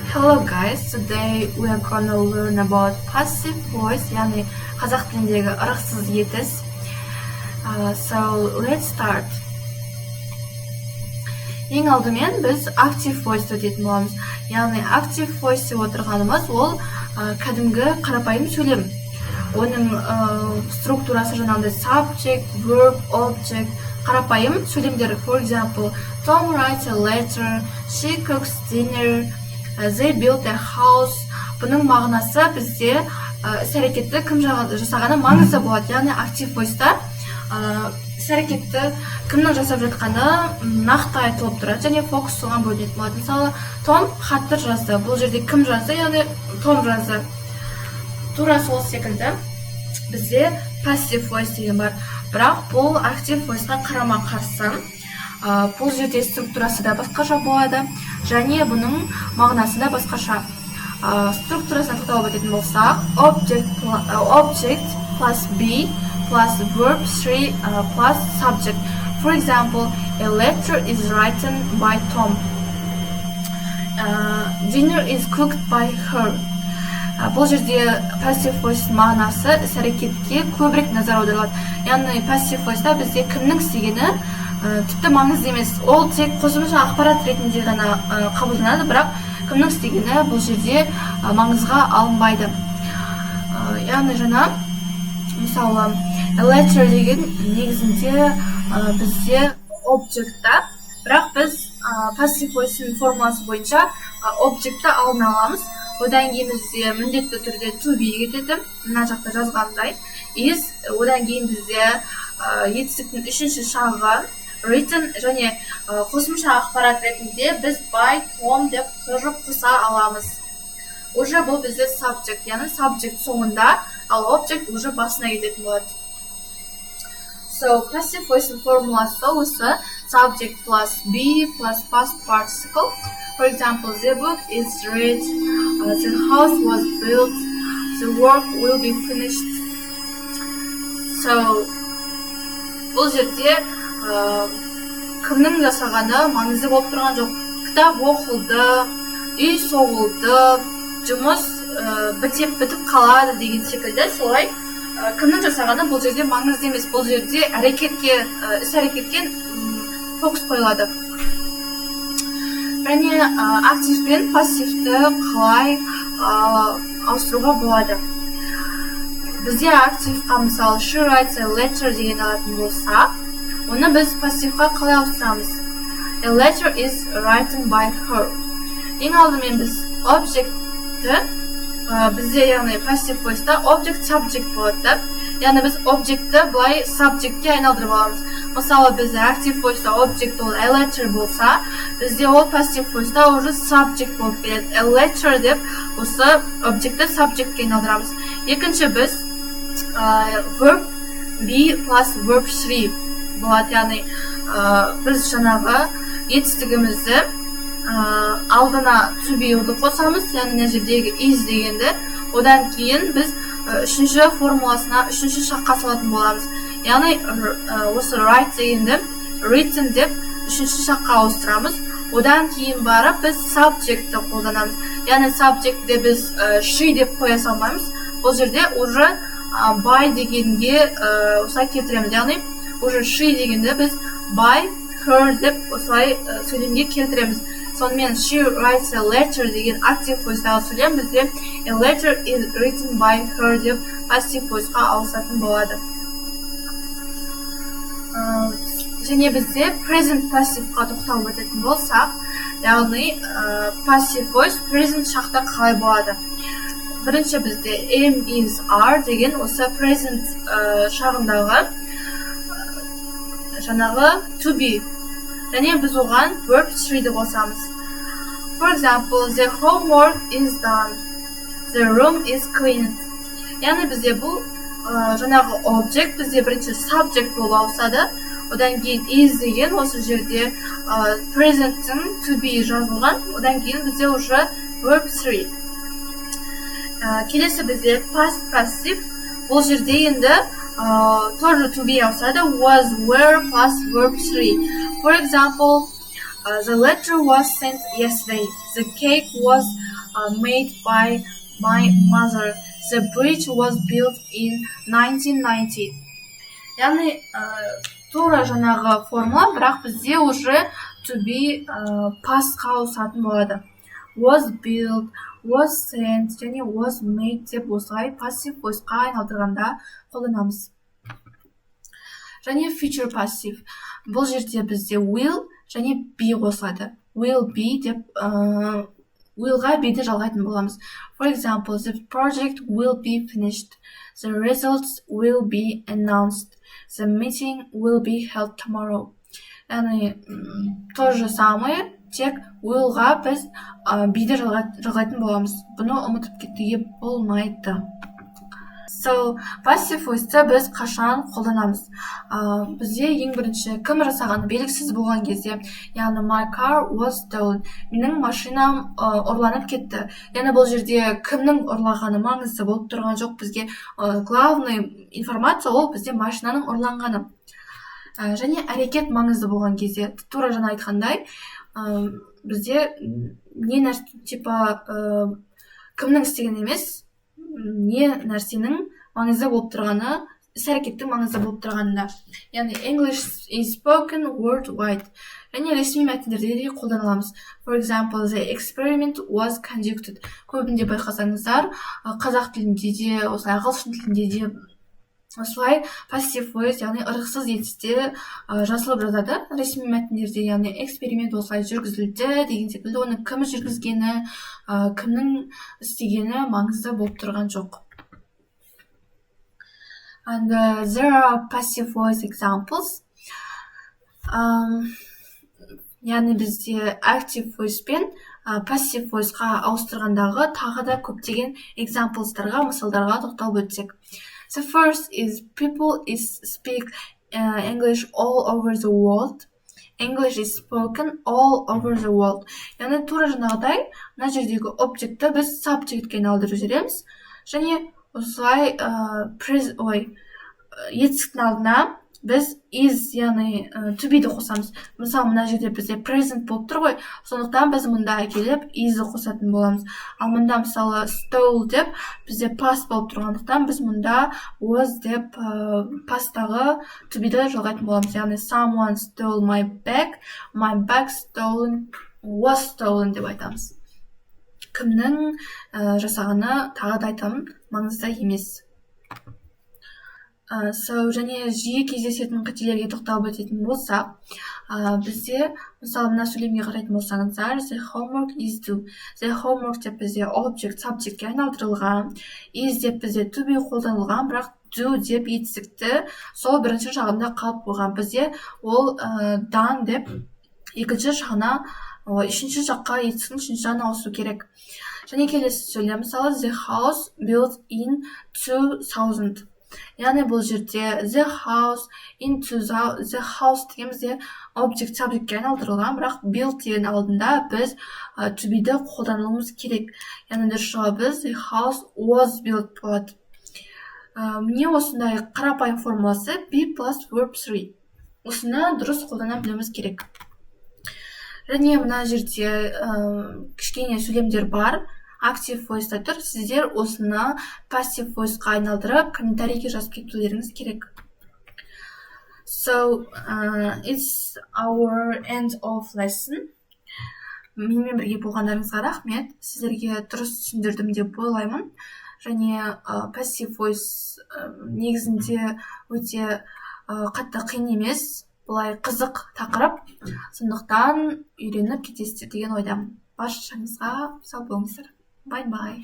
Hello guys, today we are gonna learn about passive voice, яғни қазақ тіліндегі ырықсыз етіс. So let's start. Ең алдымен біз active voice өтетін боламыз. Яғни active voice деп отырғанымыз ол кәдімгі қарапайым сөйлем. Оның структурасы жаңағыдай subject, verb, object, қарапайым сөйлемдер. For example, Tom writes a letter, she cooks dinner, they built a house. Бұның мағынасы бізде іс-әрекетті кім жасағаны маңызды болады. Яғни active voice-та іс-әрекетті кімнің жасап жатқаны нақты айтылып тұрады және фокус соған бөлінетін болады. Мысалы, Том хатты жазды. Бұл жерде кім жазды? Яғни Том жазды. Тура сол секілді бізде passive voice деген бар. Бірақ бұл active voice-ға қарама-қарсы. Бұл жерде структурасы да басқаша болады және бұның мағынасы да басқаша. Структурасына тоқталып өтетін болсақ, object plus be plus verb 3 plus subject. For example, a letter is written by Tom. Dinner is cooked by her. Бұл жерде passive voice мағынасы іс-әрекетке көбірек назар аударылады. Яғни passive voice-та бізде кімнің істегені тіпті маңызды емес. Ол тек қосымша ақпарат ретінде ғана қабылданады, бірақ кімнің істегені бұл жерде маңызға алынбайды. Яғни жаңа мысалы a letter деген негізінде бізде object-та, бірақ біз passive voice-ның формуласы бойынша object-та алдына аламыз. Одан кейін бізде міндетті түрде to be кетеді, мына жақта жазғандай. Is, одан кейін бізде етістіктің үшінші шағы written және қосымша ақпарат ретінде біз by Tom деп қоса аламыз. Уже бұл бізде subject, яғни subject соңында, ал object уже басына кететін болады. So, passive voice формуласы осы subject plus be plus past participle. For example, the book is read, the house was built, the work will be finished. So, бұл жерде кімнің жасағаны маңызды болып тұрған жоқ. Кітап оқылды, үй соғылды, жұмыс бітіп қалады деген секілді. Солай кімнің жасағаны бұл жерде маңызды емес. Бұл жерде іс-әрекетке фокус қойылады. Және актив пен пассивті қалай ауыстыруға болады. Бізде активқа мысалы she writes a letter деген алатын болса, оны біз пассивқа қалай ауыстырамыз? A letter is written by her. Ең алдымен біз object-ті бізде яғни passive voice-та object subject болады. Яғни біз object-ті былай subject-ке айналдырып аламыз. Мысалы бізде active voice-та object ол a letter болса, бізде ол passive voice-та уже subject болып келеді. A letter деп осы object-ті subject-ке айналдырамыз. Екінші біз verb be plus verb 3 болады. Яғни біз жаңағы етістігімізді алдына to be-ді қосамыз, яғни мына жердегі is дегенді. Одан кейін біз үшінші формуласына, үшінші шаққа салатын боламыз. Яғни осы write дегенді written деп үшінші шаққа ауыстырамыз. Одан кейін барып біз subject-ті қолданамыз. Яғни subject-де біз she деп қоя салмаймыз. Бұл жерде уже by дегенге осылай келтіреміз. Яғни уже she дегенде біз by her деп осылай сөйлемге келтіреміз. Сонымен she writes a letter деген active voice-тағы сөйлем бізде a letter is written by her деп passive voice-ға ауысатын болады. Және бізде present passive-ға тоқталып өтетін болсақ, яғни passive voice present шақта қалай болады? Бірінші бізде am, is, are деген осы present шағындағы жаңағы to be. Және біз оған verb 3-ді қосамыз. For example, the homework is done, the room is cleaned. Яғни бізде бұл жаңағы object бізде бірінші subject болып ауысады. Одан кейін is деген осы жерде present-тің to be жазылған. Одан кейін бізде уже verb 3. Келесі бізде past passive. Бұл жерде енді тоже to be ауысады. Was, were plus verb 3. For example, The letter was sent yesterday. The cake was made by my mother. The bridge was built in 1990. яғни тура жаңағы формула, бірақ бізде уже to be pastқа ауысатын болады. Was built, was sent және was made деп осылай passive voiceқа айналдырғанда қолданамыз. Және future passive. Бұл жерде бізде will және be қосылады. Will be деп willға be'ді жалғайтын боламыз. For example, the project will be finished. The results will be announced. The meeting will be held tomorrow. Яғни то же самое, тек willға біз be'ді жалғайтын боламыз. Бұны ұмытып кетуге болмайды. So, passive voice'ті біз қашан қолданамыз? Бізде ең бірінші кім жасағаны белгісіз болған кезде, яғни my car was stolen. Менің машинам ұрланып кетті. Яғни бұл жерде кімнің ұрлағаны маңызды болып тұрған жоқ. Бізге главный информация ол бізде машинаның ұрланғаны. Және әрекет маңызды болған кезде, тура жаңа айтқандай, бізде не нәрсе типа кімнің істеген емес, не нәрсенің маңызды болып тұрғаны, іс-әрекеттің маңызды болып тұрғанында. Яғни English is spoken worldwide. Және ресми мәтіндерде де қолданыламыз. For example, the experiment was conducted. Көбінде байқасаңыздар, қазақ тілінде де, осылай ағылшын тілінде де осылай passive voice, яғни ырықсыз етісте жазылып жатады. Ресми мәтіндерде, яғни эксперимент осылай жүргізілді деген секілді, оны кім жүргізгені, кімнің істегені маңызды болып тұрған жоқ. And there are passive voice examples. Яғни бізде active voice пен passive voiceқа ауыстырғандағы тағы да көптеген examples'тарға, мысалдарға тоқталып өтсек. The first is people speak English all over the world. English is spoken all over the world. Яғни тура жаңағыдай, мына жердегі объектті біз subjectке айналдырып жібереміз. Және осылай етістіктің алдына біз is, яғни to be-ді қосамыз. Мысалы, мына жерде бізде present болып тұр ғой, сондықтан біз мұнда келіп is-ді қосатын боламыз. Ал мұнда мысалы stole деп бізде past болып тұрғандықтан біз мұнда was деп past-тағы to be-ді жалғайтын боламыз. Яғни someone stole my bag stolen, was stolen деп айтамыз. Кімнің жасағаны тағы да айтамын, маңызды емес. Және жиі кездесетін қателерге тоқталып өтетін болсақ, бізде, мысалы, мына сөйлемге қарайтын болсаңыздар, the homework is due. The homework деп бізде object, subjectке айналдырылған, is деп бізде to be қолданылған, бірақ do деп етістікті сол бірінші жағында қалып қойған. Бізде ол done деп екінші жағына, үшінші жаққа етістіктің үшінші жағына ауысу керек. Және келесі сөйлем, мысалы, the house built in 2000. Яғни бұл жерде the house деген бізде object subjectке айналдырылған, бірақ built деген алдында біз to be-ді қолдануымыз керек. Яғни дұрыс жауабымыз the house was built болады. Міне осындай қарапайым формуласы be plus verb 3. Осыны дұрыс қолдана білуіміз керек. Және мына жерде кішкене сөйлемдер бар. Active voice тұр, сіздер осыны passive voiceқа айналдырып, комментарийге жазып кетулеріңіз керек. So, it's our end of lesson. Менімен бірге болғандарыңызға рахмет. Сіздерге дұрыс түсіндірдім деп ойлаймын. Және passive voice негізінде өте қатты қиын емес, бұлай қызық тақырып. Сондықтан үйреніп кетесіздер деген ойдамын. Баршаңызға сау болыңыздар. Bye-bye.